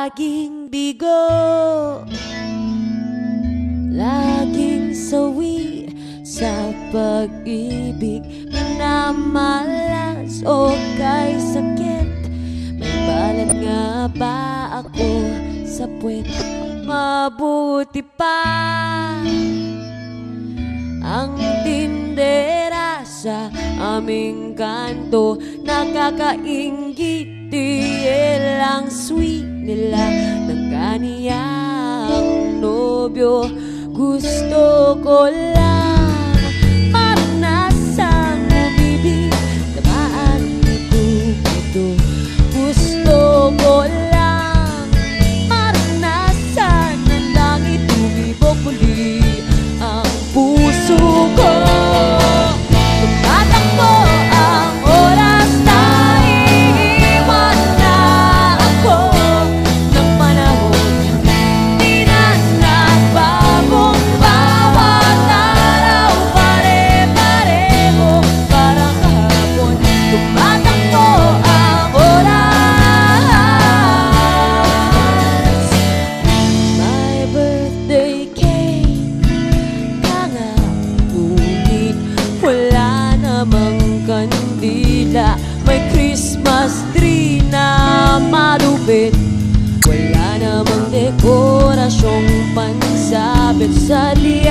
Laging bigo, laging sawi sa pag-ibig. Minamalas o kay sakit. May balat nga ba ako sa puwet? Mabuti pa ang tindera sa aming kanto. Nakakaingiti lang sweet nila ng kaniyang nobyo. Gusto ko lang maranasang umibig, tamaan ito. Gusto ko lang maranasan ng langit, tumibok muli ang puso ko. Tumatakbo ang oras na iiwan na ako ng panahon. Di na nagbagong bawat araw, pare-pareho parang kahapon. Tumatakbo ang oras. My birthday cake, ngunit wala namang kandila. May Christmas tree na malupit, wala namang dekorasyong pansabit sa liit.